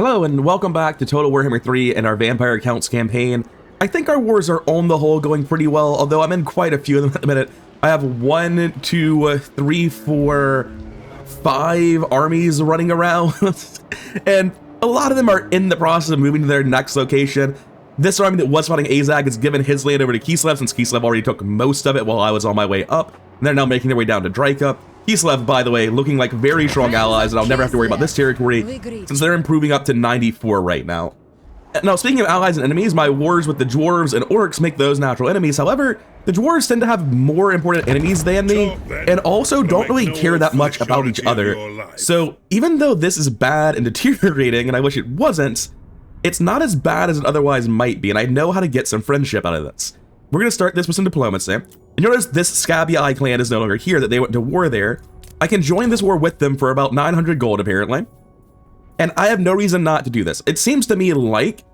Hello and welcome back to Total Warhammer 3 and our Vampire Counts campaign. I think our wars are on the whole going pretty well, although I'm in quite a few of them at the minute. I have 1, 2, 3, 4, 5 armies running around, and a lot of them are in the process of moving to their next location. This army that was fighting Azag has given his land over to Kislev, since Kislev already took most of it while I was on my way up, and they're now making their way down to Draika. Kislev, by the way, looking like very strong allies, and I'll never have to worry about this territory, since they're improving up to 94 right now. Now, speaking of allies and enemies, my wars with the dwarves and orcs make those natural enemies. However, the dwarves tend to have more important enemies than me, and also don't really care that much about each other. So even though this is bad and deteriorating, and I wish it wasn't, it's not as bad as it otherwise might be, and I know how to get some friendship out of this. We're going to start this with some diplomacy. And notice this Scabby clan is no longer here, that they went to war there. I can join this war with them for about 900 gold, apparently. And I have no reason not to do this. It seems to me like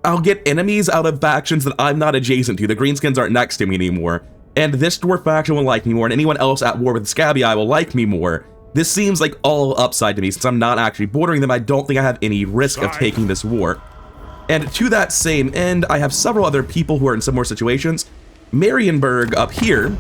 I'll get enemies out of factions that I'm not adjacent to. The Greenskins aren't next to me anymore. And this dwarf faction will like me more, and anyone else at war with Scabby will like me more. This seems like all upside to me. Since I'm not actually bordering them, I don't think I have any risk of taking this war. And to that same end, I have several other people who are in similar situations. Marienburg up here,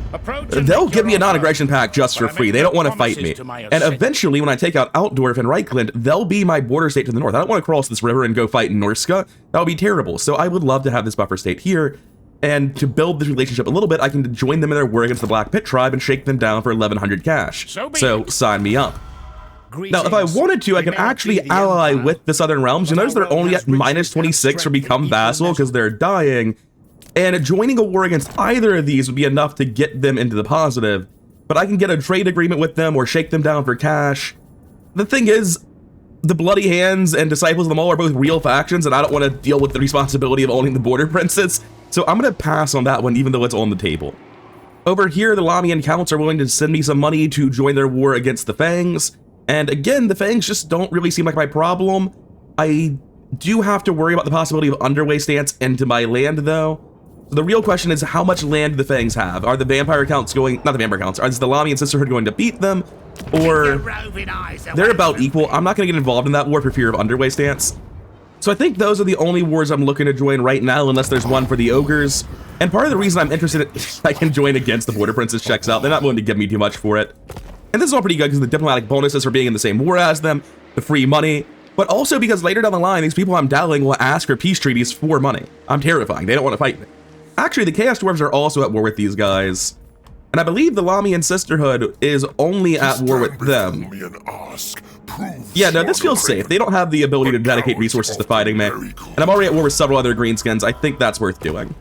they'll give me a non-aggression pact just for free. They don't want to fight me. And eventually, when I take out Outdorf and Reichland, they'll be my border state to the north. I don't want to cross this river and go fight in Norska. That would be terrible. So I would love to have this buffer state here. And to build this relationship a little bit, I can join them in their war against the Black Pit tribe and shake them down for 1100 cash. So sign me up. Now, if I wanted to, I can actually ally with the Southern Realms. You notice they're only at minus 26 for become vassal because they're dying. And joining a war against either of these would be enough to get them into the positive. But I can get a trade agreement with them or shake them down for cash. The thing is, the Bloody Hands and Disciples of them all are both real factions, and I don't want to deal with the responsibility of owning the border princes. So I'm going to pass on that one, even though it's on the table. Over here, the Lamian Counts are willing to send me some money to join their war against the Fangs. And again, the Fangs just don't really seem like my problem. I do have to worry about the possibility of underway stance into my land, though. So the real question is, how much land do the Fangs have? Are the Vampire Counts going, not the Vampire Counts, is the Lamian Sisterhood going to beat them? Or they're about equal. I'm not going to get involved in that war for fear of underway stance. So I think those are the only wars I'm looking to join right now, unless there's one for the Ogres. And part of the reason I'm interested in I can join against the Border Princes checks out. They're not willing to give me too much for it. And this is all pretty good because the diplomatic bonuses for being in the same war as them, the free money, but also because later down the line, these people I'm dallying will ask for peace treaties for money. I'm terrifying. They don't want to fight me. Actually, the Chaos Dwarves are also at war with these guys. And I believe the Lamian Sisterhood is only at war with them. Yeah, no, this feels safe. They don't have the ability to dedicate resources to fighting me. And I'm already at war with several other Greenskins. I think that's worth doing.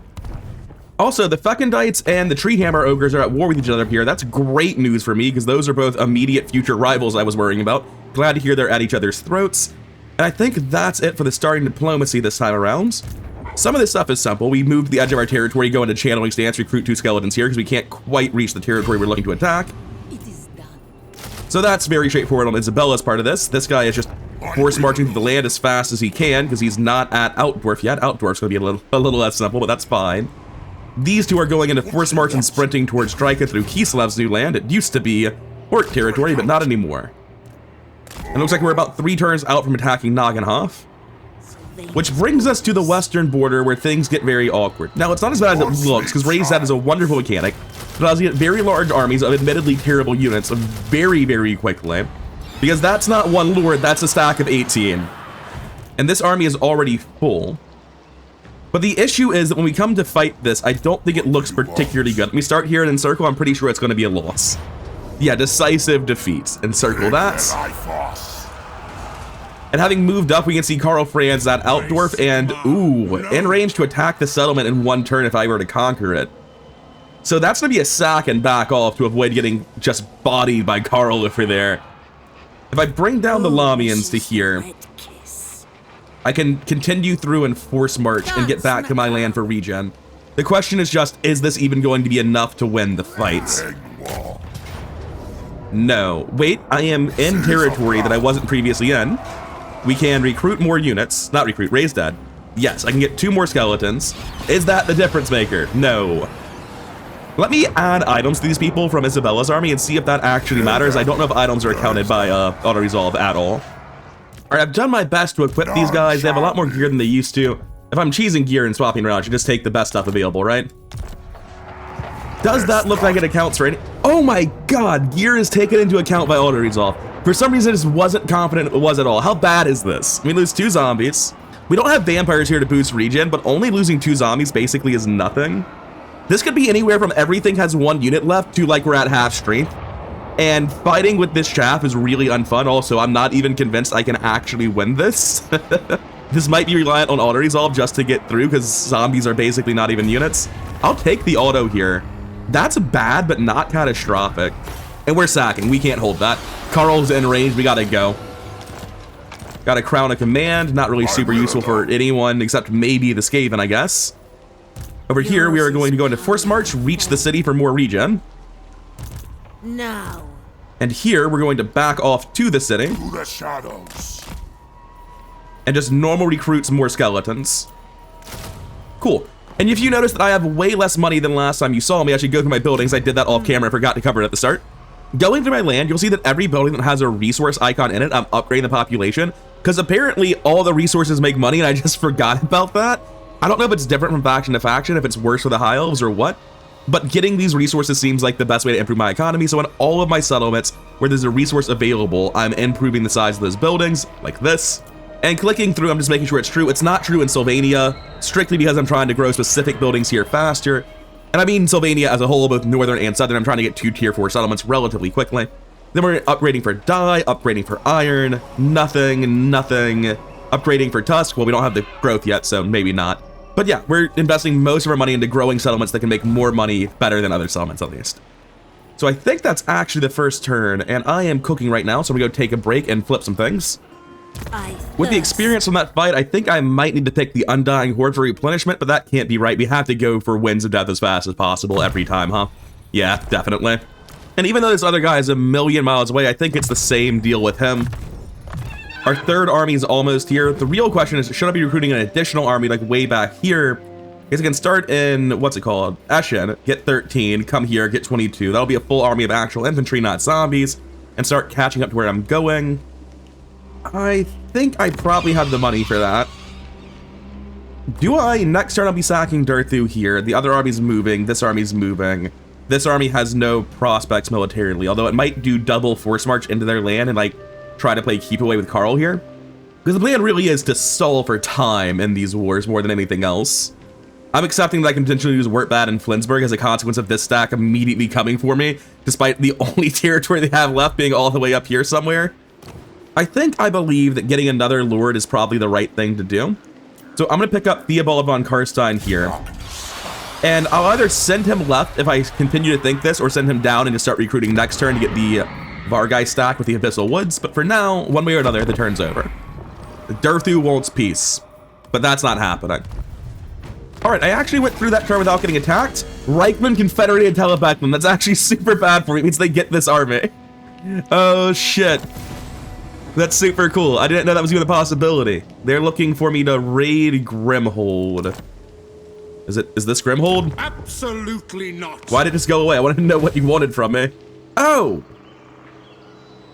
Also, the Fecundites and the Treehammer Ogres are at war with each other here. That's great news for me, because those are both immediate future rivals I was worrying about. Glad to hear they're at each other's throats. And I think that's it for the starting diplomacy this time around. Some of this stuff is simple. We moved the edge of our territory, go into channeling stance, recruit 2 skeletons here, because we can't quite reach the territory we're looking to attack. So that's very straightforward on Isabella's part of this. This guy is just force marching through the land as fast as he can, because he's not at Outdorf yet. Outdorf's going to be a little less simple, but that's fine. These two are going into force march and sprinting towards Draika through Kislev's new land. It used to be Orc territory, but not anymore. It looks like we're about 3 turns out from attacking Nagenhof. Which brings us to the western border, where things get very awkward. Now, it's not as bad as it looks, because Raise That is a wonderful mechanic, but allows you to get very large armies of admittedly terrible units very, very quickly. Because that's not one lord, that's a stack of 18. And this army is already full. But the issue is that when we come to fight this, I don't think it looks particularly good. Let me start here and encircle. I'm pretty sure it's going to be a loss. Yeah, decisive defeat. Encircle that. And having moved up, we can see Karl, Franz at Outdorf, and ooh, in range to attack the settlement in 1 turn if I were to conquer it. So that's going to be a sack and back off to avoid getting just bodied by Karl over there. If I bring down the Lamians to here, I can continue through and force march and get back to my land for regen. The question is just, is this even going to be enough to win the fight? No. Wait, I am in territory that I wasn't previously in. We can recruit more units. Not recruit, Raise Dead. Yes, I can get 2 more skeletons. Is that the difference maker? No. Let me add items to these people from Isabella's army and see if that actually matters. I don't know if items are counted by auto-resolve at all. All right, I've done my best to equip these guys. They have a lot more gear than they used to. If I'm cheesing gear and swapping around, I should just take the best stuff available, right? Does that look like it accounts for any? Oh my god, gear is taken into account by auto-resolve. For some reason, I just wasn't confident it was at all. How bad is this? We lose 2 zombies. We don't have vampires here to boost regen, but only losing 2 zombies basically is nothing. This could be anywhere from everything has 1 unit left to like we're at half strength. And fighting with this chaff is really unfun. Also, I'm not even convinced I can actually win this. This might be reliant on auto-resolve just to get through because zombies are basically not even units. I'll take the auto here. That's bad, but not catastrophic. And we're sacking. We can't hold that. Karl's in range. We gotta go. Got a crown of command. Not really super useful for anyone except maybe the Skaven, I guess. Over here, we are going to go into Force March, reach the city for more regen. Now. And here, we're going to back off to the city. To the shadows. And just normal recruit some more skeletons. Cool. And if you notice that I have way less money than last time you saw me, I should go through my buildings. I did that off camera. I forgot to cover it at the start. Going through my land, you'll see that every building that has a resource icon in it, I'm upgrading the population. Because apparently all the resources make money, and I just forgot about that. I don't know if it's different from faction to faction, if it's worse for the High Elves or what. But getting these resources seems like the best way to improve my economy. So in all of my settlements where there's a resource available, I'm improving the size of those buildings, like this. And clicking through, I'm just making sure it's true. It's not true in Sylvania, strictly because I'm trying to grow specific buildings here faster. And I mean Sylvania as a whole, both northern and southern. I'm trying to get 2 tier 4 settlements relatively quickly. Then we're upgrading for dye, upgrading for iron, nothing. Upgrading for tusk, well, we don't have the growth yet, so maybe not. But yeah, we're investing most of our money into growing settlements that can make more money better than other settlements, at least. So I think that's actually the first turn, and I am cooking right now, so I'm gonna go take a break and flip some things. With the experience from that fight, I think I might need to pick the Undying Horde for replenishment, but that can't be right. We have to go for Winds of Death as fast as possible every time, huh? Yeah, definitely. And even though this other guy is a million miles away, I think it's the same deal with him. Our third army is almost here. The real question is, should I be recruiting an additional army like way back here? Because I can start in, what's it called? Eschen, get 13, come here, get 22. That'll be a full army of actual infantry, not zombies, and start catching up to where I'm going. I think I probably have the money for that. Do I? Next turn I'll be sacking Durthu here. The other army's moving, this army's moving. This army has no prospects militarily, although it might do double force march into their land and like try to play keep away with Karl here. Because the plan really is to stall for time in these wars more than anything else. I'm accepting that I can potentially use Wertbad and Flensburg as a consequence of this stack immediately coming for me, despite the only territory they have left being all the way up here somewhere. I believe that getting another Lord is probably the right thing to do. So I'm going to pick up Theobald von Karstein here. And I'll either send him left if I continue to think this, or send him down and just start recruiting next turn to get the Varghulf stack with the Abyssal Woods. But for now, one way or another, the turn's over. Durthu wants peace, but that's not happening. All right, I actually went through that turn without getting attacked. Reichman, Confederated, Telebeckman. That's actually super bad for me. It means they get this army. Oh, shit. That's super cool. I didn't know that was even a possibility. They're looking for me to raid Grimhold. Is this Grimhold? Absolutely not. Why did this go away? I wanted to know what you wanted from me. Oh!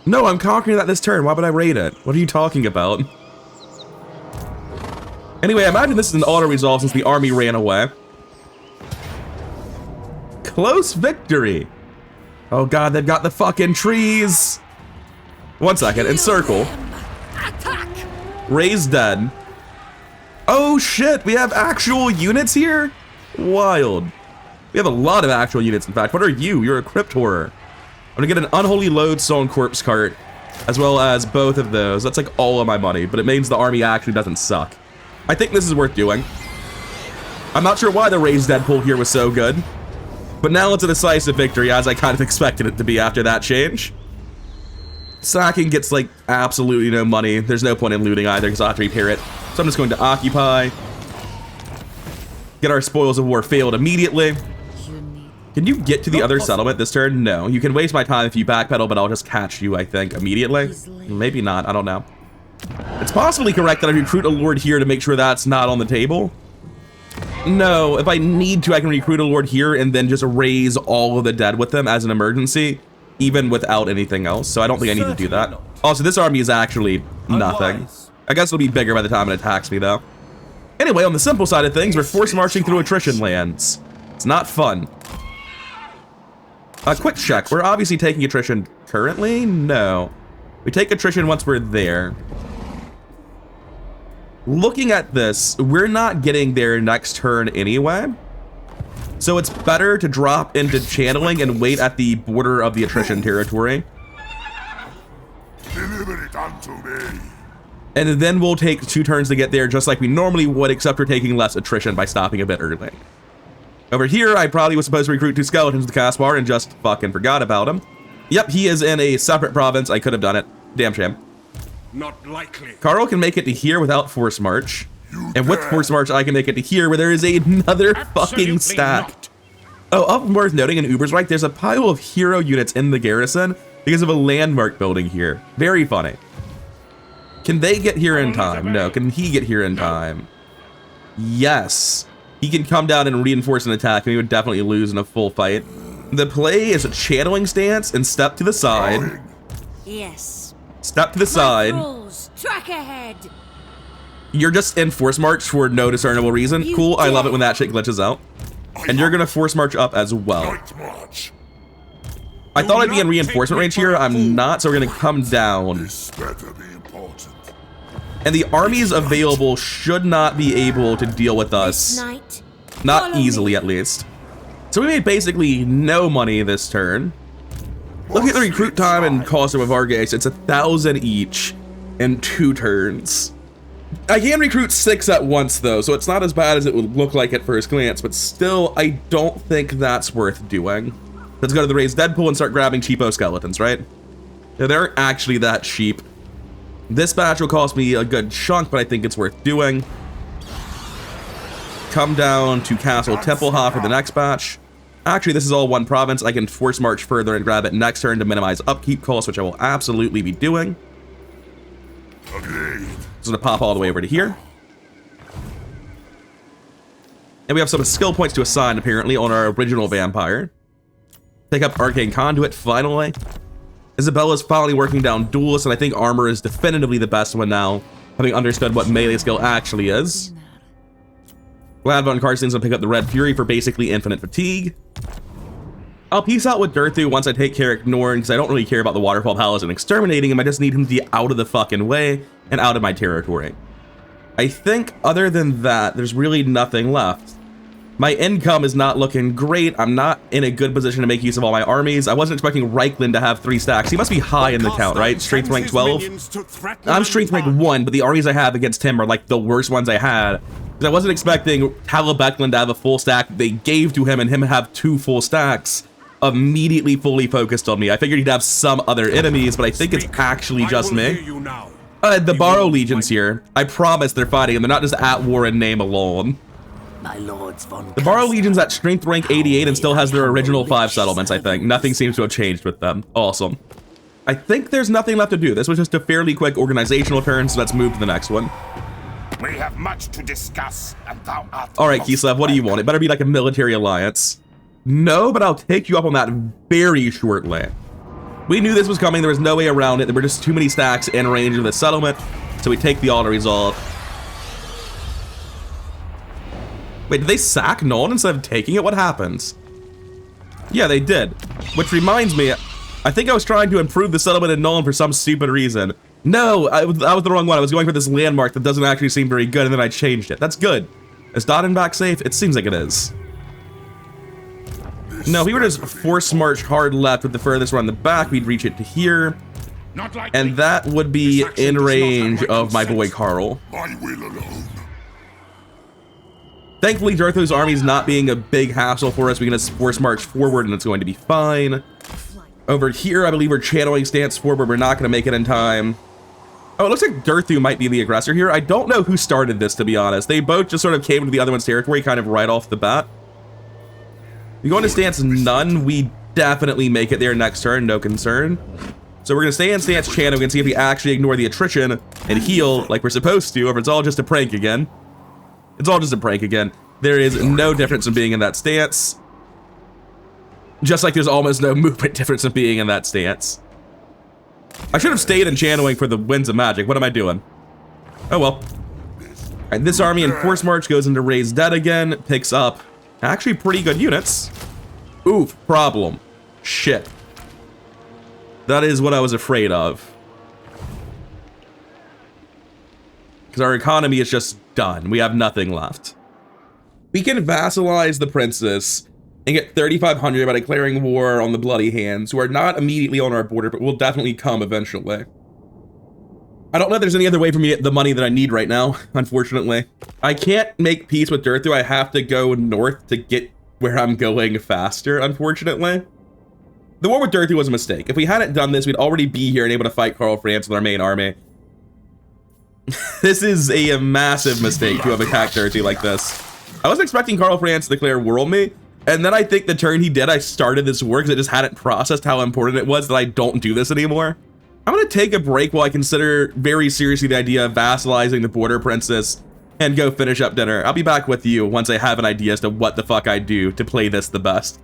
No, I'm conquering that this turn. Why would I raid it? What are you talking about? Anyway, I imagine this is an auto-resolve since the army ran away. Close victory. Oh god, they've got the fucking trees. 1 second, encircle. Raise dead. Oh shit, we have actual units here? Wild. We have a lot of actual units, in fact. What are you? You're a crypt horror. I'm gonna get an unholy lodestone corpse cart, as well as both of those. That's like all of my money, but it means the army actually doesn't suck. I think this is worth doing. I'm not sure why the raised dead pull here was so good, but now it's a decisive victory, as I kind of expected it to be after that change. Sacking gets like absolutely no money. There's no point in looting either because I'll have to repair it. So I'm just going to occupy. Get our spoils of war failed immediately. Can you get to the other settlement this turn? No. You can waste my time if you backpedal, but I'll just catch you, I think, immediately. Maybe not. I don't know. It's possibly correct that I recruit a lord here to make sure that's not on the table. No, if I need to, I can recruit a lord here and then just raise all of the dead with them as an emergency. even without anything else, so I don't think I need to do that. Also, this army is actually nothing. I guess it'll be bigger by the time it attacks me, though. Anyway, on the simple side of things, we're force marching through attrition lands. It's not fun. A quick check. We're obviously taking attrition currently? No. We take attrition once we're there. Looking at this, we're not getting there next turn anyway. So it's better to drop into channeling and wait at the border of the attrition territory. Deliver it unto me. And then we'll take 2 turns to get there just like we normally would, except we're taking less attrition by stopping a bit early. Over here, I probably was supposed to recruit 2 skeletons to Caspar and just fucking forgot about him. Yep, he is in a separate province. I could have done it. Damn shame. Not likely. Karl can make it to here without Force March. And with Force March, I can make it to here where there is another fucking stack. Not. Oh, up worth noting in Uber's right, there's a pile of hero units in the garrison because of a landmark building here. Very funny. Can they get here in time? No. Can he get here in time? Yes. He can come down and reinforce an attack, and he would definitely lose in a full fight. The play is a channeling stance and step to the side. Yes. Step to the side. Rules. Track ahead. You're just in force march for no discernible reason. Cool, I love it when that shit glitches out. And you're gonna force march up as well. Night march. I thought I'd be in reinforcement range here. I'm not, so we're gonna come down. This better be important. And the armies available should not be able to deal with us. Night. Not Follow easily, me. at least. So we made basically no money this turn. Look at the recruit time and cost of a Varghulfs. It's 1,000 each in 2 turns. I can recruit 6 at once, though, so it's not as bad as it would look like at first glance, but still, I don't think that's worth doing. Let's go to the raised dead pool and start grabbing cheapo skeletons, right? Yeah, they aren't actually that cheap. This batch will cost me a good chunk, but I think it's worth doing. Come down to Castle Templehof for the next batch. Actually, this is all one province. I can force march further and grab it next turn to minimize upkeep costs, which I will absolutely be doing. Agreed. Just gonna pop all the way over to here. And we have some skill points to assign, apparently, on our original vampire. Pick up Arcane Conduit, finally. Isabella's finally working down Duelist, and I think Armor is definitively the best one now, having understood what melee skill actually is. Vlad von Karsten's gonna pick up the Red Fury for basically infinite fatigue. I'll peace out with Durthu once I take care of Norn, because I don't really care about the Waterfall Palace and exterminating him. I just need him to be out of the fucking way and out of my territory. I think other than that, there's really nothing left. My income is not looking great. I'm not in a good position to make use of all my armies. I wasn't expecting Reichlin to have 3 stacks. He must be high in the count, right? Strength rank 12. I'm strength rank 1, but the armies I have against him are like the worst ones I had. Because I wasn't expecting Talabecklin to have a full stack they gave to him and him have 2 full stacks immediately fully focused on me. I figured he'd have some other enemies, but I think it's actually just me. The Borrow Legions here. I promise they're fighting and they're not just at war in name alone. My lords von The Borrow Legion's at strength rank 88 and still has their original 5 settlements, I think. Nothing seems to have changed with them. Awesome. I think there's nothing left to do. This was just a fairly quick organizational turn, so let's move to the next one. We have much to discuss, and thou art Alright, Kislev, what do you want? It better be like a military alliance. No, but I'll take you up on that very shortly. We knew this was coming. There was no way around it. There were just too many stacks in range of the settlement, so we take the auto-resolve. Wait, did they sack Nuln instead of taking it? What happens? Yeah, they did. Which reminds me, I think I was trying to improve the settlement in Nuln for some stupid reason. No, I was the wrong one. I was going for this landmark that doesn't actually seem very good, and then I changed it. That's good. Is Dodenbach safe? It seems like it is. No, if we were to just force march hard left with the furthest one in the back, we'd reach it to here. And that would be in range of my boy Karl. My will alone. Thankfully, Durthu's army is not being a big hassle for us. We can just force march forward and it's going to be fine. Over here, I believe we're channeling stance forward. We're not going to make it in time. Oh, it looks like Durthu might be the aggressor here. I don't know who started this, to be honest. They both just sort of came into the other one's territory kind of right off the bat. We go into stance none. We definitely make it there next turn, no concern. So we're going to stay in stance channeling and see if we actually ignore the attrition and heal like we're supposed to, or if it's all just a prank again. It's all just a prank again. There is no difference in being in that stance. Just like there's almost no movement difference in being in that stance. I should have stayed in channeling for the Winds of Magic. What am I doing? Oh well. Alright, this army in Force March goes into Raised Dead again, picks up actually pretty good units. Oof, problem. Shit. That is what I was afraid of. Because our economy is just done. We have nothing left. We can vassalize the princess and get 3,500 by declaring war on the Bloody Hands, who are not immediately on our border, but will definitely come eventually. I don't know if there's any other way for me to get the money that I need right now, unfortunately. I can't make peace with Durthu. I have to go north to get where I'm going faster, unfortunately. The war with Durthu was a mistake. If we hadn't done this, we'd already be here and able to fight Karl France with our main army. This is a massive mistake to have attacked Durthu like this. I wasn't expecting Karl France to declare war on me, and then I think the turn he did, I started this war because I just hadn't processed how important it was that I don't do this anymore. I'm gonna take a break while I consider very seriously the idea of vassalizing the border princess and go finish up dinner. I'll be back with you once I have an idea as to what the fuck I do to play this the best.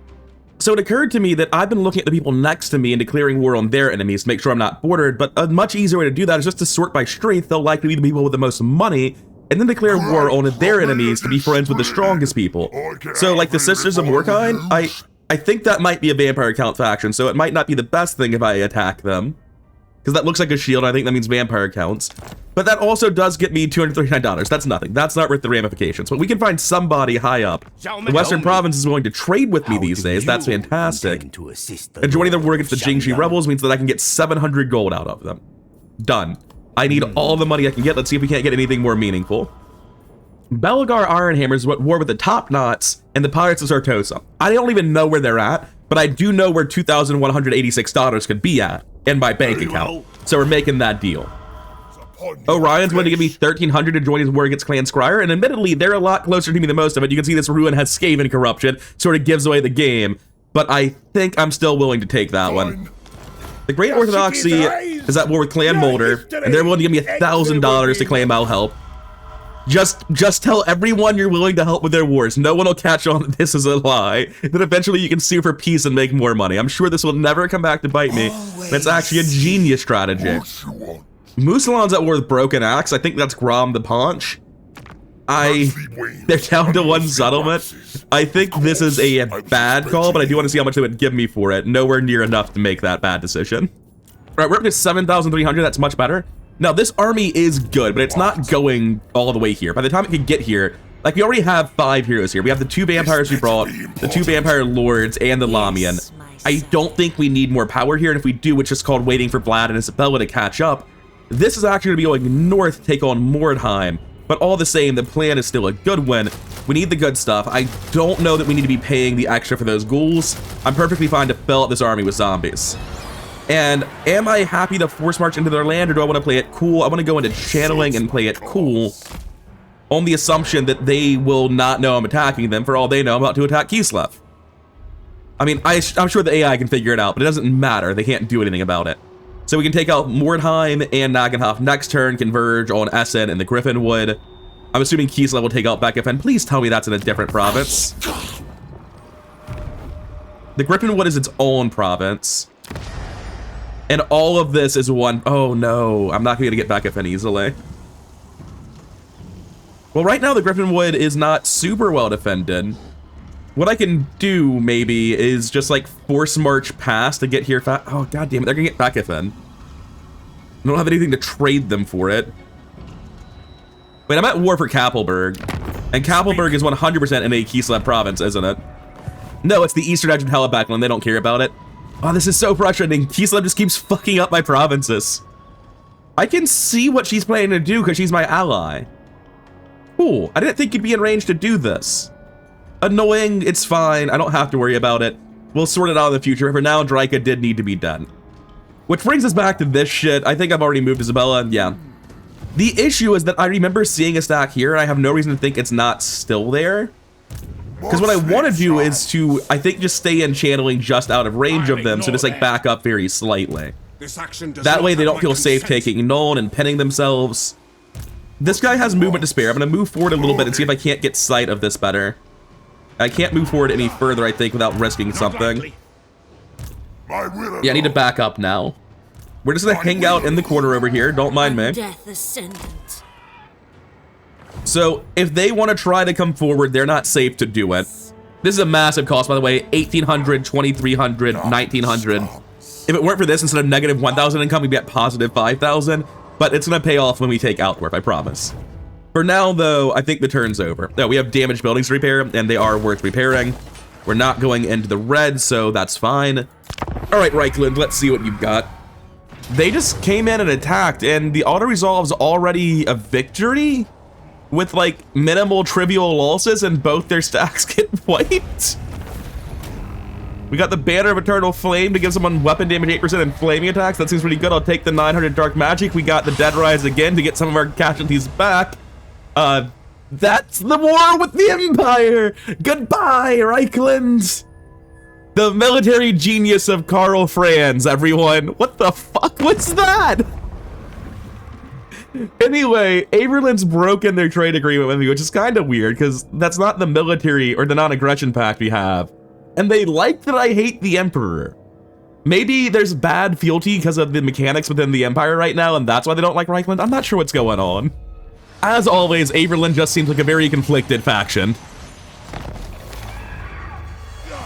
So it occurred to me that I've been looking at the people next to me and declaring war on their enemies to make sure I'm not bordered, but a much easier way to do that is just to sort by strength. They'll likely be the people with the most money, and then declare war on their enemies to be friends with the strongest people. So like the Sisters of Morkind, I think that might be a vampire count faction, so it might not be the best thing if I attack them. Because that looks like a shield, I think that means vampire counts. But that also does get me $239. That's nothing. That's not worth the ramifications. But we can find somebody high up. The Western Province is willing to trade with me these days. That's fantastic. And joining the war against the Jingxi rebels means that I can get 700 gold out of them. Done. I need all the money I can get. Let's see if we can't get anything more meaningful. Belgar Ironhammer is at war with the Top Knots and the Pirates of Sartosa. I don't even know where they're at, but I do know where $2,186 could be at in my bank account. So we're making that deal. Orion's willing to give me 1,300 to join his war against Clan Scryer, and admittedly, they're a lot closer to me than most of it. You can see this ruin has Skaven corruption, sort of gives away the game, but I think I'm still willing to take that one. The Great Orthodoxy is at war with Clan Mulder, and they're willing to give me $1,000 to claim I'll help. Just tell everyone you're willing to help with their wars. No one will catch on that this is a lie. Then eventually you can sue for peace and make more money. I'm sure this will never come back to bite me. That's actually a genius strategy. Musalon's at war with Broken Axe. I think that's Grom the Paunch. They're down to one settlement. I think this is a bad call, but I do want to see how much they would give me for it. Nowhere near enough to make that bad decision. All right, we're up to 7,300. That's much better. Now, this army is good, but it's not going all the way here. By the time it could get here, like, we already have 5 heroes here. We have the 2 vampires we brought, the 2 vampire lords, and the Lamian. I don't think we need more power here, and if we do, it's just called waiting for Vlad and Isabella to catch up. This is actually going to be going north to take on Mordheim, but all the same, the plan is still a good one. We need the good stuff. I don't know that we need to be paying the extra for those ghouls. I'm perfectly fine to fill out this army with zombies. And am I happy to force march into their land, or do I want to play it cool? I want to go into channeling and play it cool on the assumption that they will not know I'm attacking them. For all they know, I'm about to attack Kislev. I mean, I'm sure the AI can figure it out, but it doesn't matter. They can't do anything about it. So we can take out Mordheim and Nagenhof next turn, converge on Essen and the Griffinwood. I'm assuming Kislev will take out Bekefen. Please tell me that's in a different province. The Griffinwood is its own province. And all of this is one. Oh no, I'm not going to get Bekefen easily. Well, right now the Griffinwood is not super well defended. What I can do, maybe, is just like force march past to get here fast. Oh, god damn it, they're gonna get Bekefen. I don't have anything to trade them for it. Wait, I'm at war for Kappelberg. And Kappelberg is 100% in a Kislev province, isn't it? No, it's the eastern edge of Hellebackland. They don't care about it. Oh, this is so frustrating. Kislev just keeps fucking up my provinces. I can see what she's planning to do because she's my ally. Cool. I didn't think you'd be in range to do this. Annoying, it's fine. I don't have to worry about it. We'll sort it out in the future. For now, Draika did need to be done. Which brings us back to this shit. I think I've already moved Isabella. Yeah. The issue is that I remember seeing a stack here, and I have no reason to think it's not still there. Because what I want to do is to, I think, just stay in channeling just out of range of them, so just like back up very slightly. That way they don't feel safe taking Nuln and pinning themselves. This guy has movement to spare. I'm going to move forward a little bit and see if I can't get sight of this better. I can't move forward any further, I think, without risking something. Yeah, I need to back up now. We're just gonna hang out in the corner over here. Don't mind me. Death Ascendant. So if they want to try to come forward, they're not safe to do it. This is a massive cost, by the way. 1,800, 2,300, 1,900. If it weren't for this, instead of negative 1,000 income, we'd be at positive 5,000. But it's gonna pay off when we take Outwarp, I promise. For now, though, I think the turn's over. No, we have damaged buildings to repair, and they are worth repairing. We're not going into the red, so that's fine. All right, Reichland, let's see what you've got. They just came in and attacked, and the auto-resolve's already a victory? With, like, minimal trivial losses, and both their stacks get wiped? We got the Banner of Eternal Flame to give someone weapon damage 8% and flaming attacks. That seems pretty good. I'll take the 900 Dark Magic. We got the Dead Rise again to get some of our casualties back. That's the war with the Empire! Goodbye, Reichland! The military genius of Karl Franz, everyone. What the fuck was that? Anyway, Averland's broken their trade agreement with me, which is kind of weird, because that's not the military or the non-aggression pact we have. And they like that I hate the Emperor. Maybe there's bad fealty because of the mechanics within the Empire right now, and that's why they don't like Reichland. I'm not sure what's going on. As always, Averland just seems like a very conflicted faction.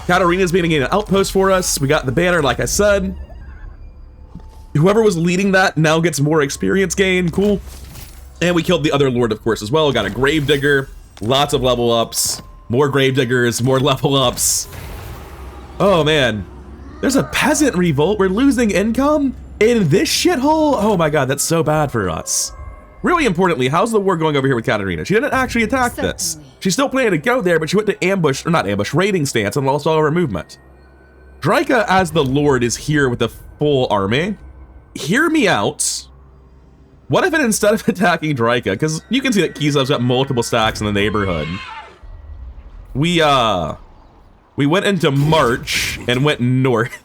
Katarina's being an outpost for us. We got the banner, like I said. Whoever was leading that now gets more experience gain. Cool. And we killed the other lord, of course, as well. Got a gravedigger, lots of level ups, more gravediggers, more level ups. Oh man, there's a peasant revolt. We're losing income in this shithole. Oh my god, that's so bad for us. Really importantly, how's the war going over here with Katarina? She didn't actually attack this. She's still planning to go there, but she went to ambush, or not ambush, raiding stance and lost all of her movement. Draika, as the lord, is here with a full army. Hear me out. What if it, instead of attacking Draika, because you can see that Kislev's got multiple stacks in the neighborhood. We went into March and went north.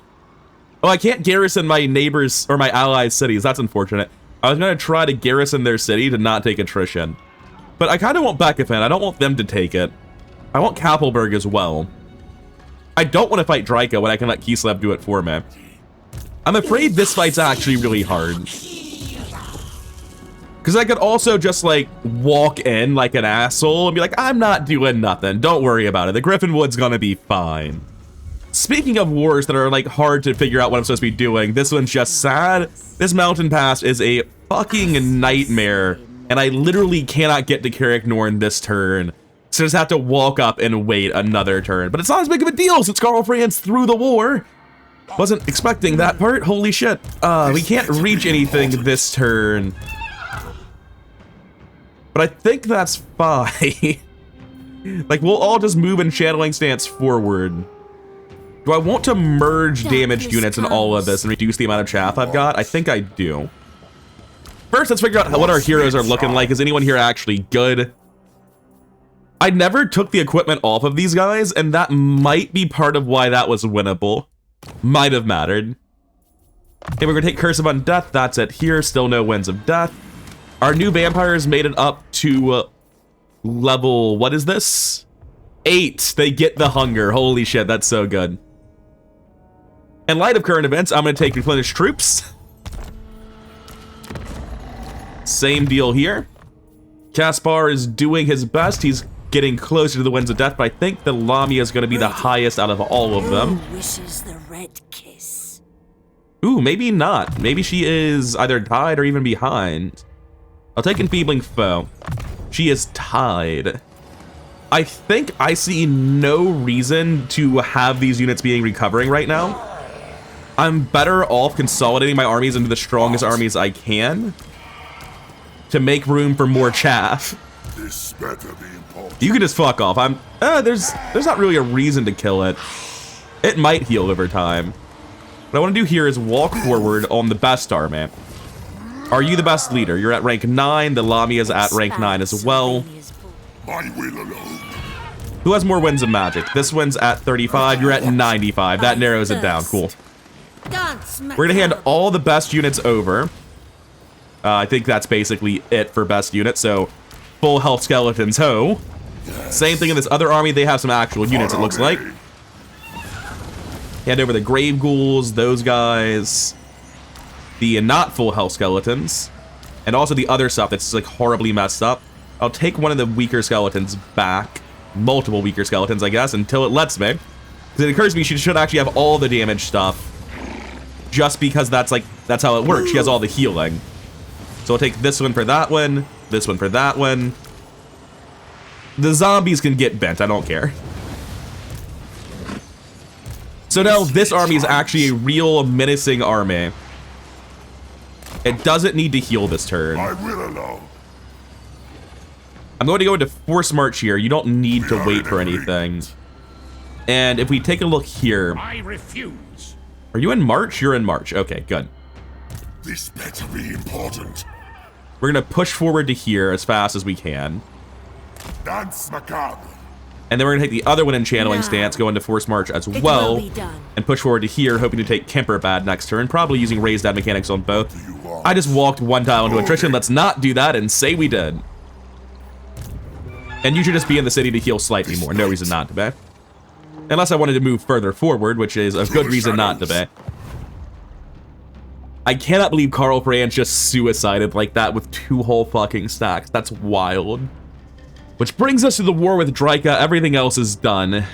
Oh, I can't garrison my neighbors or my allies' cities. That's unfortunate. I was gonna try to garrison their city to not take attrition. But I kind of want Bekefan. I don't want them to take it. I want Kappelberg as well. I don't want to fight Draika when I can let Kislev do it for me. I'm afraid this fight's actually really hard. Because I could also just, like, walk in like an asshole and be like, I'm not doing nothing. Don't worry about it. The Griffinwood's gonna be fine. Speaking of wars that are, like, hard to figure out what I'm supposed to be doing, this one's just sad. This mountain pass is a fucking nightmare, and I literally cannot get to Carrick Norn this turn. So I just have to walk up and wait another turn. But it's not as big of a deal since Karl Franz threw the war. Wasn't expecting that part. Holy shit. We can't reach anything this turn. But I think that's fine. Like, we'll all just move in channeling stance forward. Do I want to merge damaged units in all of this and reduce the amount of chaff I've got? I think I do. First, let's figure out what our heroes are looking like. Is anyone here actually good? I never took the equipment off of these guys, and that might be part of why that was winnable. Might have mattered. Okay, we're gonna take Curse of Undeath. That's it here. Still no Winds of Death. Our new vampires made it up to level, what is this? 8. They get the hunger. Holy shit, that's so good. In light of current events, I'm gonna take Replenished Troops. Same deal here. Caspar is doing his best. He's getting closer to the Winds of Death, but I think the Lamia is going to be the highest out of all of them. Who wishes the red kiss? Ooh, maybe not. Maybe she is either tied or even behind. I'll take Enfeebling Foe. She is tied. I think I see no reason to have these units being recovering right now. I'm better off consolidating my armies into the strongest armies I can to make room for more chaff. This better be important. You can just fuck off. There's not really a reason to kill it. It might heal over time. What I want to do here is walk forward on the best army. Are you the best leader? You're at rank 9. The Lamia's at rank 9 as well. My will alone. Who has more Winds of Magic? This one's at 35. You're at 95. That narrows it down. Cool. We're gonna hand all the best units over. I think that's basically it for best units. So full health skeletons, ho. Same thing in this other army. They have some actual units, it looks like. Hand over the grave ghouls, those guys, the not full health skeletons, and also the other stuff that's like horribly messed up. I'll take one of the weaker skeletons back, multiple weaker skeletons, I guess, until it lets me. Because it occurs to me she should actually have all the damage stuff, just because that's how it works. She has all the healing. So I'll take this one for that one, this one for that one. The zombies can get bent, I don't care. So now this army is actually a real menacing army. It doesn't need to heal this turn. I will alone. I'm going to go into Force March here. You don't need to wait for anything. And if we take a look here... I refuse. Are you in March? You're in March. Okay, good. This better be important. We're going to push forward to here as fast as we can. Dance macabre. And then we're going to take the other one in Channeling Stance, go into Force March as well, and push forward to here, hoping to take Kemper bad next turn, probably using Raised Dead mechanics on both. I just walked one tile into attrition. Let's not do that and say we did. And you should just be in the city to heal slightly more. No reason not to be. Unless I wanted to move further forward, which is a good reason not to be. I cannot believe Karl Franz just suicided like that with 2 whole fucking stacks. That's wild. Which brings us to the war with Draika. Everything else is done.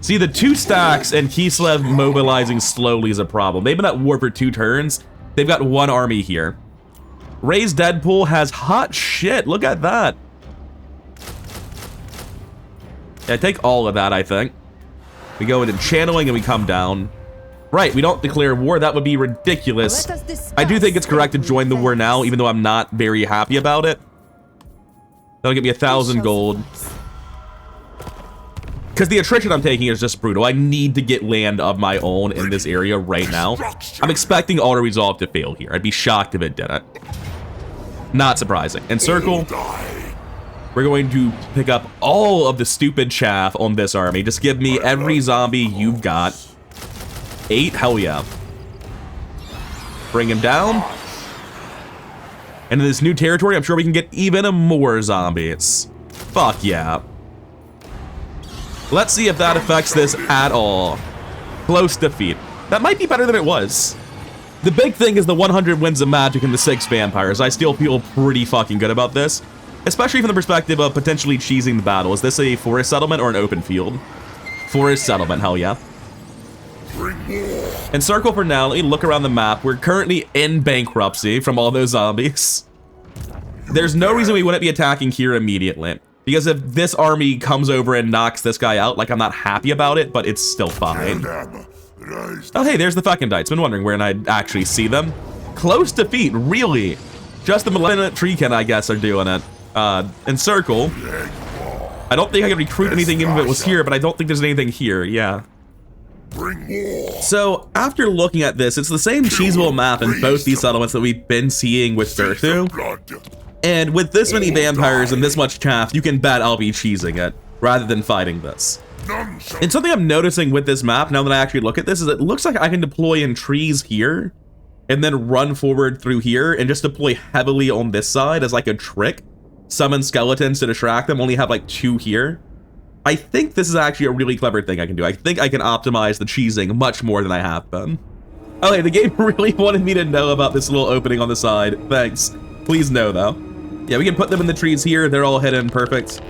See, the 2 stacks and Kislev mobilizing slowly is a problem. They've been at war for 2 turns. They've got 1 army here. Ray's Deadpool has hot shit. Look at that. Yeah, take all of that, I think. We go into Channeling and we come down. Right, we don't declare war. That would be ridiculous. I do think it's correct to join the war now, even though I'm not very happy about it. That'll get me 1,000 gold. Because the attrition I'm taking is just brutal. I need to get land of my own in this area right now. I'm expecting Auto Resolve to fail here. I'd be shocked if it didn't. Not surprising. Encircle. We're going to pick up all of the stupid chaff on this army. Just give me every zombie you've got. 8? Hell yeah. Bring him down. And in this new territory, I'm sure we can get even more zombies. Fuck yeah. Let's see if that affects this at all. Close defeat. That might be better than it was. The big thing is the 100 wins of magic and the 6 vampires. I still feel pretty fucking good about this. Especially from the perspective of potentially cheesing the battle. Is this a forest settlement or an open field? Forest settlement, hell yeah. Encircle for now. Let me look around the map. We're currently in bankruptcy from all those zombies. There's no reason we wouldn't be attacking here immediately. Because if this army comes over and knocks this guy out, like, I'm not happy about it, but it's still fine. Oh, hey, there's the Fecundites. Been wondering where I'd actually see them. Close defeat, really? Just the Malignant Treekin, I guess, are doing it. Encircle. I don't think I could recruit anything even if it was here, but I don't think there's anything here, yeah. So, after looking at this, it's the same cheesable map in both these settlements that we've been seeing with Durthu. And with this many vampires and this much chaff, you can bet I'll be cheesing it, rather than fighting this. And something I'm noticing with this map, now that I actually look at this, is it looks like I can deploy in trees here, and then run forward through here, and just deploy heavily on this side as like a trick. Summon skeletons to distract them, only have like 2 here. I think this is actually a really clever thing I can do. I think I can optimize the cheesing much more than I have been. Okay, the game really wanted me to know about this little opening on the side. Thanks. Please know, though. Yeah, we can put them in the trees here. They're all hidden. Perfect.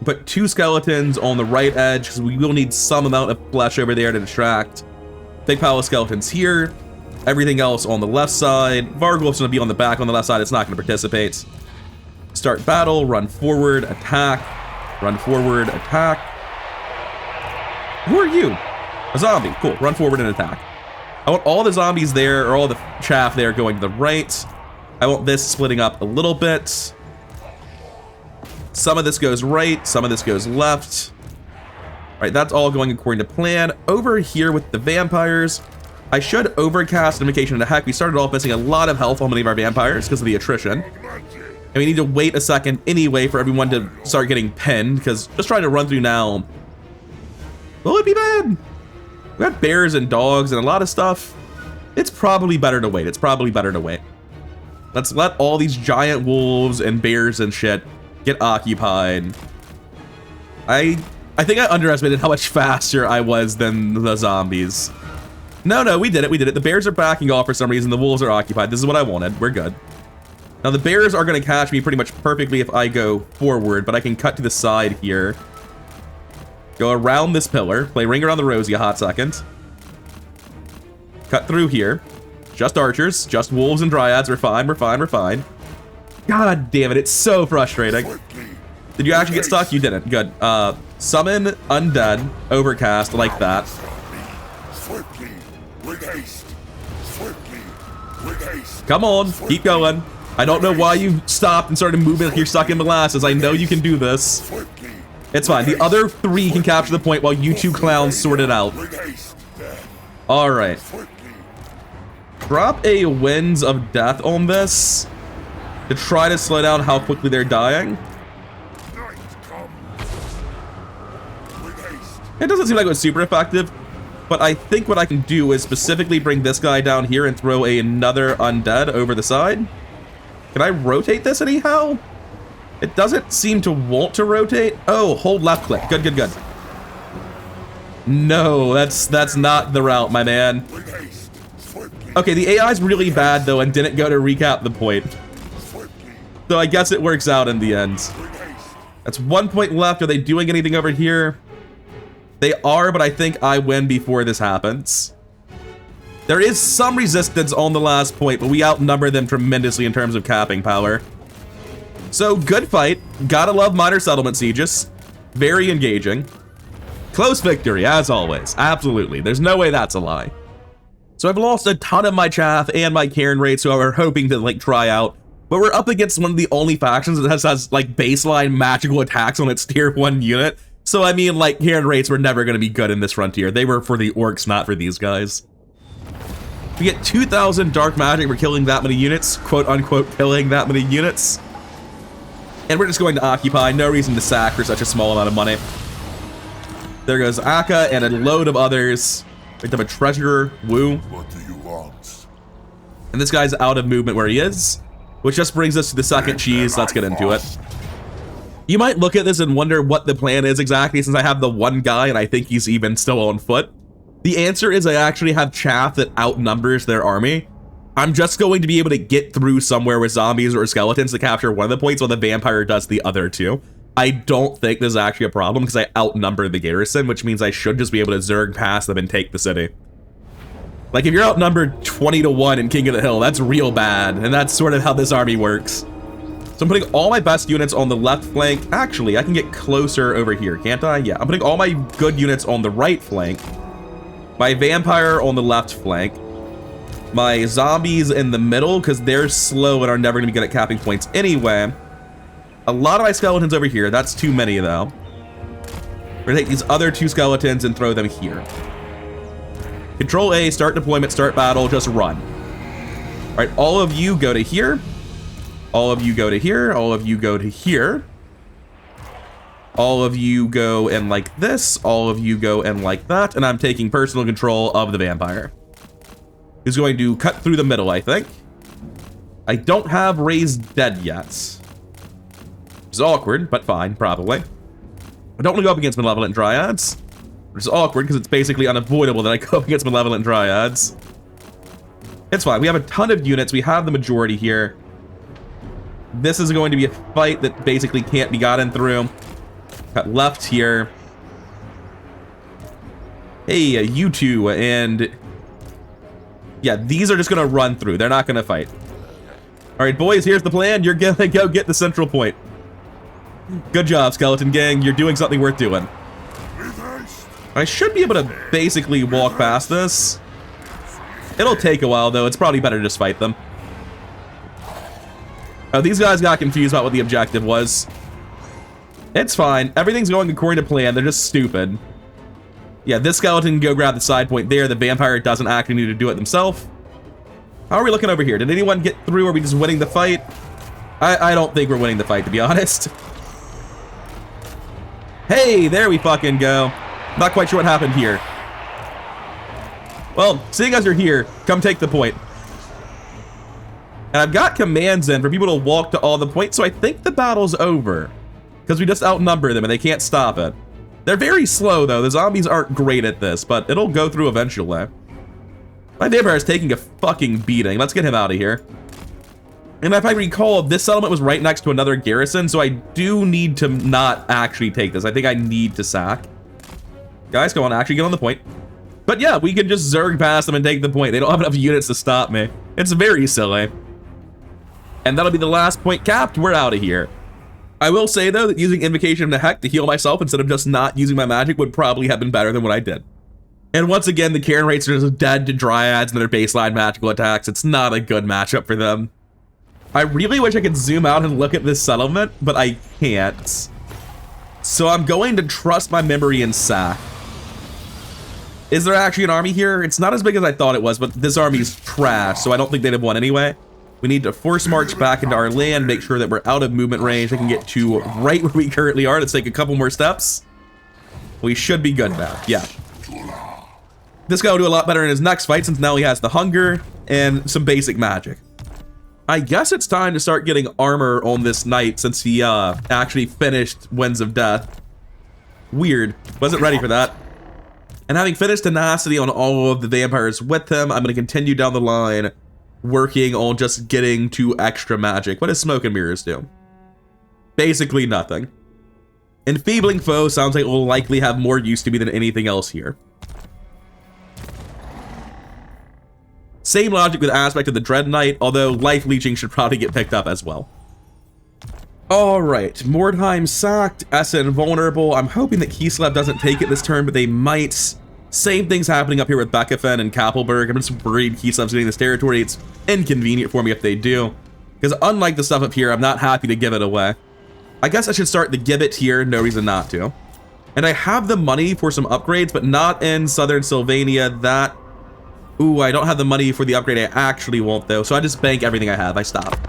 Put 2 skeletons on the right edge, because we will need some amount of flesh over there to distract. Big pile of skeletons here. Everything else on the left side. Varghulf's going to be on the back on the left side. It's not going to participate. Start battle. Run forward. Attack. Run forward, attack. Who are you? A zombie. Cool. Run forward and attack. I want all the zombies there, or all the chaff there going to the right. I want this splitting up a little bit. Some of this goes right, some of this goes left. All right, that's all going according to plan. Over here with the vampires, I should overcast Invocation into Heck. We started off missing a lot of health on many of our vampires because of the attrition. And we need to wait a second anyway for everyone to start getting pinned, because just trying to run through now, will it be bad? We got bears and dogs and a lot of stuff. It's probably better to wait. It's probably better to wait. Let's let all these giant wolves and bears and shit get occupied. I I think I underestimated how much faster I was than the zombies. No, we did it. The bears are backing off for some reason. The wolves are occupied. This is what I wanted. We're good. Now, the bears are going to catch me pretty much perfectly if I go forward, but I can cut to the side here. Go around this pillar. Play Ring Around the Rosie a hot second. Cut through here. Just archers. Just wolves and dryads. We're fine. God damn it. It's so frustrating. Did you actually get stuck? You didn't. Good. Summon undead. Overcast. Like that. Come on. Keep going. I don't know why you stopped and started moving like you're stuck in molasses. I know you can do this. It's fine. The other 3 can capture the point while you 2 clowns sort it out. Alright. Drop a Winds of Death on this to try to slow down how quickly they're dying. It doesn't seem like it was super effective, but I think what I can do is specifically bring this guy down here and throw another undead over the side. Can I rotate this anyhow? It doesn't seem to want to rotate. Oh, hold left click. Good. No, that's not the route, my man. Okay, the AI's really bad, though, and didn't go to recap the point. So I guess it works out in the end. That's 1 point left. Are they doing anything over here? They are, but I think I win before this happens. There is some resistance on the last point, but we outnumber them tremendously in terms of capping power. So, good fight. Gotta love minor settlement sieges. Very engaging. Close victory, as always. Absolutely. There's no way that's a lie. So I've lost a ton of my chaff and my Cairn rates, who I were hoping to, like, try out. But we're up against one of the only factions that has like, baseline magical attacks on its tier 1 unit. So, I mean, like, Cairn rates were never going to be good in this frontier. They were for the orcs, not for these guys. We get 2,000 dark magic for killing that many units, quote-unquote killing that many units. And we're just going to occupy, no reason to sack for such a small amount of money. There goes Akka and a load of others. We have a treasurer, woo. What do you want? And this guy's out of movement where he is, which just brings us to the second cheese. Let's get into it. You might look at this and wonder what the plan is exactly, since I have the one guy and I think he's even still on foot. The answer is I actually have chaff that outnumbers their army. I'm just going to be able to get through somewhere with zombies or skeletons to capture one of the points while the vampire does the other 2. I don't think this is actually a problem because I outnumber the garrison, which means I should just be able to zerg past them and take the city. Like, if you're outnumbered 20-1 in King of the Hill, that's real bad, and that's sort of how this army works. So I'm putting all my best units on the left flank. Actually, I can get closer over here, can't I? Yeah, I'm putting all my good units on the right flank. My vampire on the left flank. My zombies in the middle, because they're slow and are never going to be good at capping points anyway. A lot of my skeletons over here. That's too many, though. We're going to take these other 2 skeletons and throw them here. Control A, start deployment, start battle, just run. All right, all of you go to here. All of you go to here. All of you go to here. All of you go in like this. All of you go in like that. And I'm taking personal control of the vampire. He's going to cut through the middle, I think. I don't have raised dead yet. Which is awkward, but fine, probably. I don't want to go up against malevolent dryads. Which is awkward because it's basically unavoidable that I go up against malevolent dryads. It's fine. We have a ton of units. We have the majority here. This is going to be a fight that basically can't be gotten through. Got left here. Hey, you 2, and yeah, these are just gonna run through. They're not gonna fight. All right, boys, here's the plan. You're gonna go get the central point. Good job, Skeleton Gang. You're doing something worth doing. I should be able to basically walk past this. It'll take a while, though. It's probably better to just fight them. Oh, these guys got confused about what the objective was. It's fine. Everything's going according to plan. They're just stupid. Yeah, this skeleton can go grab the side point there. The vampire doesn't actually need to do it themselves. How are we looking over here? Did anyone get through? Are we just winning the fight? I don't think we're winning the fight, to be honest. Hey, there we fucking go. Not quite sure what happened here. Well, seeing as you're here, come take the point. And I've got commands in for people to walk to all the points, so I think the battle's over. Because we just outnumber them and they can't stop it. They're very slow, though. The zombies aren't great at this, but it'll go through eventually. My vampire is taking a fucking beating. Let's get him out of here. And if I recall, this settlement was right next to another garrison, so I do need to not actually take this. I think I need to sack. Guys, come on, actually get on the point. But yeah, we can just zerg past them and take the point. They don't have enough units to stop me. It's very silly. And that'll be the last point capped. We're out of here. I will say, though, that using Invocation of the Heck to heal myself instead of just not using my magic would probably have been better than what I did. And once again, the Karen rates are just dead to Dryads and their baseline magical attacks. It's not a good matchup for them. I really wish I could zoom out and look at this settlement, but I can't. So I'm going to trust my memory and sack. Is there actually an army here? It's not as big as I thought it was, but this army's trash, so I don't think they'd have won anyway. We need to force march back into our land, make sure that we're out of movement range. I can get to right where we currently are. Let's take a couple more steps. We should be good now. Yeah. This guy will do a lot better in his next fight since now he has the hunger and some basic magic. I guess it's time to start getting armor on this knight since he actually finished Winds of Death. Weird. Wasn't ready for that. And having finished tenacity on all of the vampires with him, I'm going to continue down the line working on just getting to extra magic. What does Smoke and Mirrors do? Basically nothing. Enfeebling Foe sounds like it will likely have more use to me than anything else here. Same logic with aspect of the Dread Knight, although life leeching should probably get picked up as well. Alright, Mordheim sacked, Essen vulnerable. I'm hoping that Kislev doesn't take it this turn, but they might. Same thing's happening up here with Bekefen and Kappelberg. I'm just worried Kislev's getting this territory. It's inconvenient for me if they do. Because unlike the stuff up here, I'm not happy to give it away. I guess I should start the give it here, no reason not to. And I have the money for some upgrades, but not in Southern Sylvania. That... Ooh, I don't have the money for the upgrade I actually want, though. So I just bank everything I have. I stop.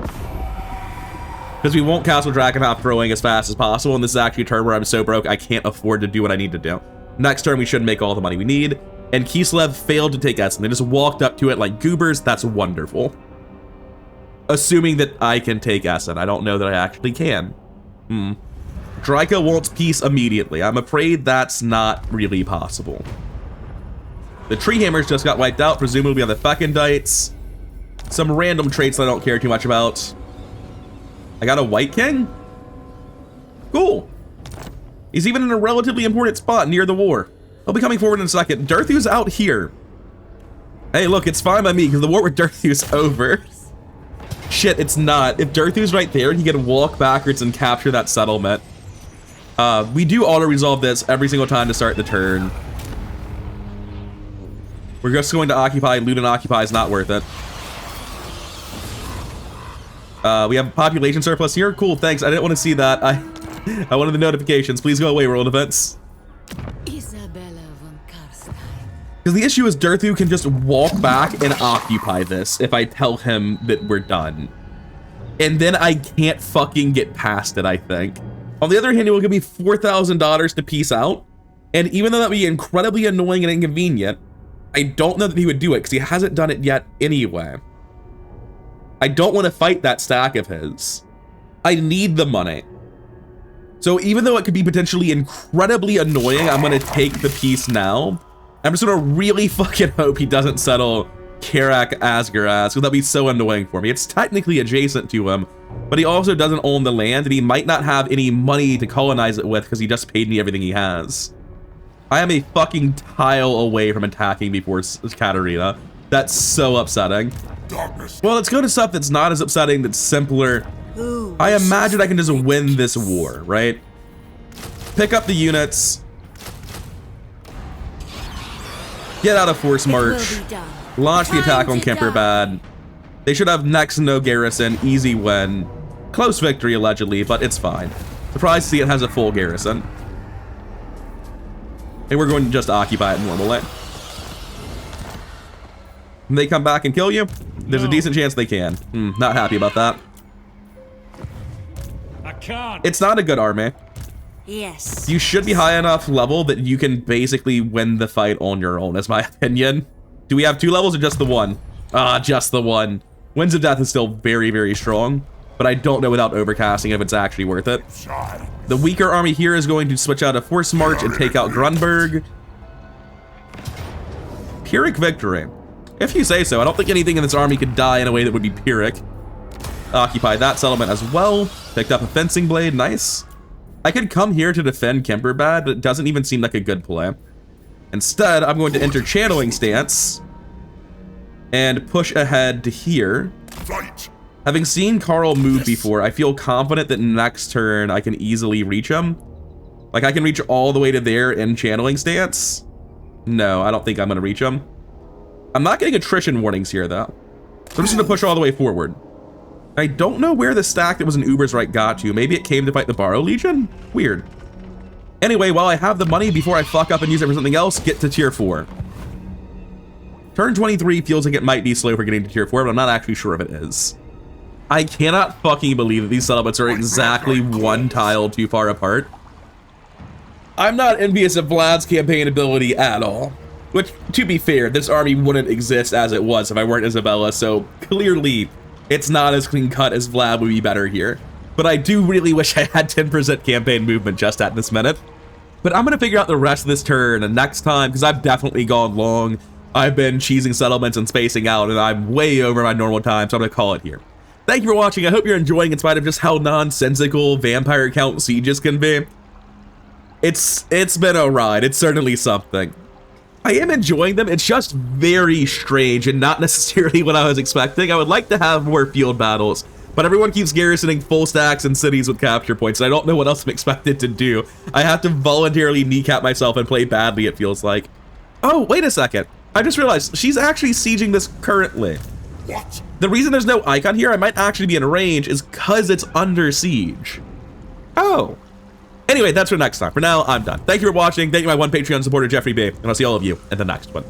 Because we won't Castle Drakenhof throwing as fast as possible, and this is actually a turn where I'm so broke I can't afford to do what I need to do. Next turn, we should make all the money we need. And Kislev failed to take Essen. They just walked up to it like goobers. That's wonderful. Assuming that I can take Essen. I don't know that I actually can. Draco wants peace immediately. I'm afraid that's not really possible. The Tree Hammers just got wiped out, presumably on the Fekendites. Some random traits that I don't care too much about. I got a White King? Cool. He's even in a relatively important spot near the war. I'll be coming forward in a second. Durthu's out here. Hey, look, it's fine by me because the war with Durthu's over. Shit, it's not. If Durthu's right there, he can walk backwards and capture that settlement. We do auto-resolve this every single time to start the turn. We're just going to occupy. Loot and occupy is not worth it. We have a population surplus here. Cool, thanks. I didn't want to see that. I wanted the notifications. Please go away, world events. Isabella von Karstein. Because the issue is Durthu can just walk back and occupy this if I tell him that we're done. And then I can't fucking get past it, I think. On the other hand, it will give me $4,000 to peace out. And even though that would be incredibly annoying and inconvenient, I don't know that he would do it because he hasn't done it yet anyway. I don't want to fight that stack of his. I need the money. So even though it could be potentially incredibly annoying, I'm going to take the piece now. I'm just going to really fucking hope he doesn't settle Karak Asgaraz, because that'd be so annoying for me. It's technically adjacent to him, but he also doesn't own the land, and he might not have any money to colonize it with because he just paid me everything he has. I am a fucking tile away from attacking before Katarina. That's so upsetting. Well, let's go to stuff that's not as upsetting, that's simpler. I imagine I can just win this war, right? Pick up the units. Get out of force march. Launch the attack on Kemperbad. They should have next to no garrison. Easy win. Close victory, allegedly, but it's fine. Surprised to see it has a full garrison. And we're going to just occupy it normally. Can they come back and kill you? There's a decent chance they can. Not happy about that. I can't. It's not a good army. Yes. You should be high enough level that you can basically win the fight on your own, is my opinion. Do we have 2 levels or just the 1? Just the 1. Winds of Death is still very, very strong. but I don't know without overcasting if it's actually worth it. The weaker army here is going to switch out a force march and take out Grunberg. Pyrrhic victory. If you say so. I don't think anything in this army could die in a way that would be Pyrrhic. Occupy that settlement as well. Picked up a fencing blade. Nice. I could come here to defend Kemperbad, but it doesn't even seem like a good play. Instead, I'm going to enter channeling stance and push ahead to here. Fight. Having seen Karl move before, I feel confident that next turn I can easily reach him. Like, I can reach all the way to there in channeling stance. No, I don't think I'm going to reach him. I'm not getting attrition warnings here, though. So I'm just going to push all the way forward. I don't know where the stack that was in Uber's right got to. Maybe it came to fight the Borrow Legion? Weird. Anyway, while I have the money, before I fuck up and use it for something else, get to tier 4. Turn 23 feels like it might be slow for getting to tier 4, but I'm not actually sure if it is. I cannot fucking believe that these settlements are exactly one tile too far apart. I'm not envious of Vlad's campaign ability at all. Which, to be fair, this army wouldn't exist as it was if I weren't Isabella, so clearly it's not as clean cut as Vlad would be better here. But I do really wish I had 10% campaign movement just at this minute. But I'm going to figure out the rest of this turn and next time, because I've definitely gone long. I've been cheesing settlements and spacing out, and I'm way over my normal time, so I'm going to call it here. Thank you for watching. I hope you're enjoying in spite of just how nonsensical vampire count sieges can be. It's been a ride. It's certainly something. I am enjoying them. It's just very strange and not necessarily what I was expecting. I would like to have more field battles, but everyone keeps garrisoning full stacks and cities with capture points, and I don't know what else I'm expected to do. I have to voluntarily kneecap myself and play badly, it feels like. Oh, wait a second. I just realized she's actually sieging this currently. What? The reason there's no icon here, I might actually be in range, is because it's under siege. Oh. Anyway, that's for next time. For now, I'm done. Thank you for watching. Thank you to my one Patreon supporter, Jeffrey B. And I'll see all of you in the next one.